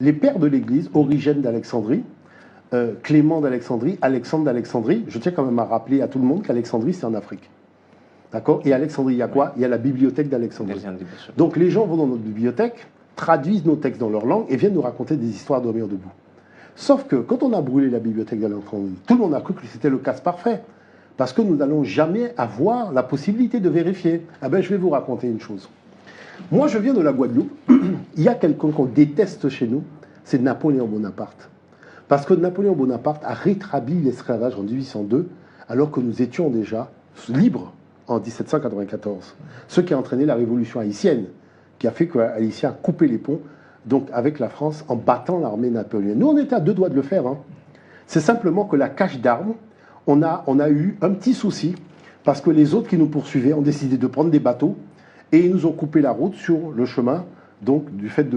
Les pères de l'Église, Origène d'Alexandrie, Clément d'Alexandrie, Alexandre d'Alexandrie, je tiens quand même à rappeler à tout le monde qu'Alexandrie, c'est en Afrique. D'accord? Et Alexandrie, il y a quoi? Il y a la bibliothèque d'Alexandrie. Donc les gens vont dans notre bibliothèque, traduisent nos textes dans leur langue et viennent nous raconter des histoires dormir debout. Sauf que quand on a brûlé la bibliothèque d'Alexandrie, tout le monde a cru que c'était le cas parfait. Parce que nous n'allons jamais avoir la possibilité de vérifier. Ah ben, je vais vous raconter une chose. Moi, je viens de la Guadeloupe. Il y a quelqu'un qu'on déteste chez nous, c'est Napoléon Bonaparte. Parce que Napoléon Bonaparte a rétabli l'esclavage en 1802, alors que nous étions déjà libres en 1794. Ce qui a entraîné la révolution haïtienne, qui a fait que Haïtien a coupé les ponts donc avec la France en battant l'armée napoléonienne. Nous, on était à 2 doigts de le faire. Hein. C'est simplement que la cache d'armes, on a eu un petit souci, parce que les autres qui nous poursuivaient ont décidé de prendre des bateaux, et ils nous ont coupé la route sur le chemin, donc du fait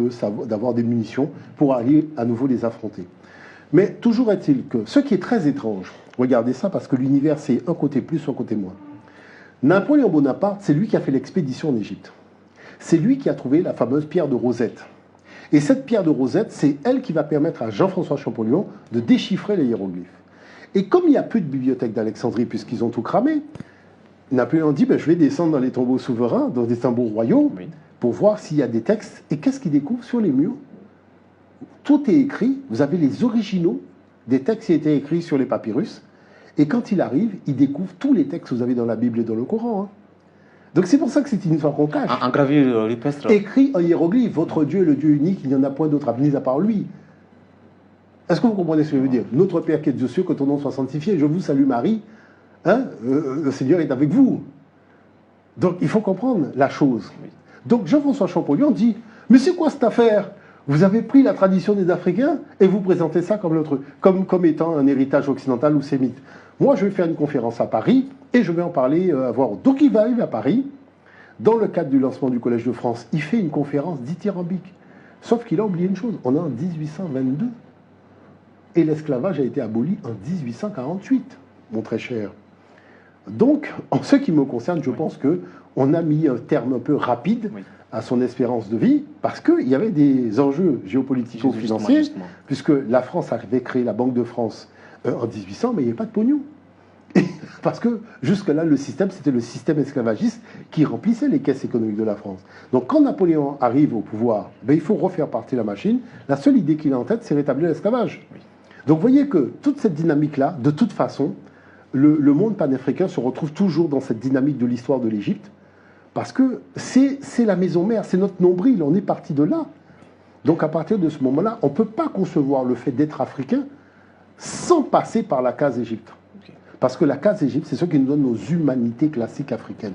d'avoir des munitions pour aller à nouveau les affronter. Mais toujours est-il que ce qui est très étrange, regardez ça parce que l'univers c'est un côté plus, un côté moins. Napoléon Bonaparte, c'est lui qui a fait l'expédition en Égypte. C'est lui qui a trouvé la fameuse pierre de Rosette. Et cette pierre de Rosette, c'est elle qui va permettre à Jean-François Champollion de déchiffrer les hiéroglyphes. Et comme il n'y a plus de bibliothèque d'Alexandrie puisqu'ils ont tout cramé, Napoléon dit ben, je vais descendre dans les tombeaux souverains, dans des tombeaux royaux, oui, pour voir s'il y a des textes. Et qu'est-ce qu'il découvre sur les murs? Tout est écrit, vous avez les originaux des textes qui étaient écrits sur les papyrus. Et quand il arrive, il découvre tous les textes que vous avez dans la Bible et dans le Coran. Hein. Donc c'est pour ça que c'est une histoire qu'on cache. En gravure rupestre. Écrit en hiéroglyphe, votre Dieu est le Dieu unique, il n'y en a point d'autre à part lui. Est-ce que vous comprenez ce que je veux dire? Notre Père qui est aux cieux, que ton nom soit sanctifié, je vous salue Marie, hein, le Seigneur est avec vous. Donc il faut comprendre la chose. Donc Jean-François Champollion dit, mais c'est quoi cette affaire? Vous avez pris la tradition des Africains et vous présentez ça comme étant un héritage occidental ou sémite. Moi, je vais faire une conférence à Paris et je vais en parler à voir. Donc il va arriver à Paris, dans le cadre du lancement du Collège de France, il fait une conférence dithyrambique. Sauf qu'il a oublié une chose, on est en 1822. Et l'esclavage a été aboli en 1848, mon très cher. Donc, en ce qui me concerne, je pense qu'on a mis un terme un peu rapide à son espérance de vie, parce qu'il y avait des enjeux géopolitico-financiers, puisque la France avait créé la Banque de France en 1800, mais il n'y avait pas de pognon. Parce que jusque-là, le système, c'était le système esclavagiste qui remplissait les caisses économiques de la France. Donc quand Napoléon arrive au pouvoir, ben, il faut refaire partir la machine. La seule idée qu'il a en tête, c'est rétablir l'esclavage. Donc vous voyez que toute cette dynamique-là, de toute façon, le monde panafricain se retrouve toujours dans cette dynamique de l'histoire de l'Égypte, parce que c'est la maison mère, c'est notre nombril, on est parti de là. Donc à partir de ce moment-là, on ne peut pas concevoir le fait d'être africain sans passer par la case Égypte. Parce que la case Égypte, c'est ce qui nous donne nos humanités classiques africaines.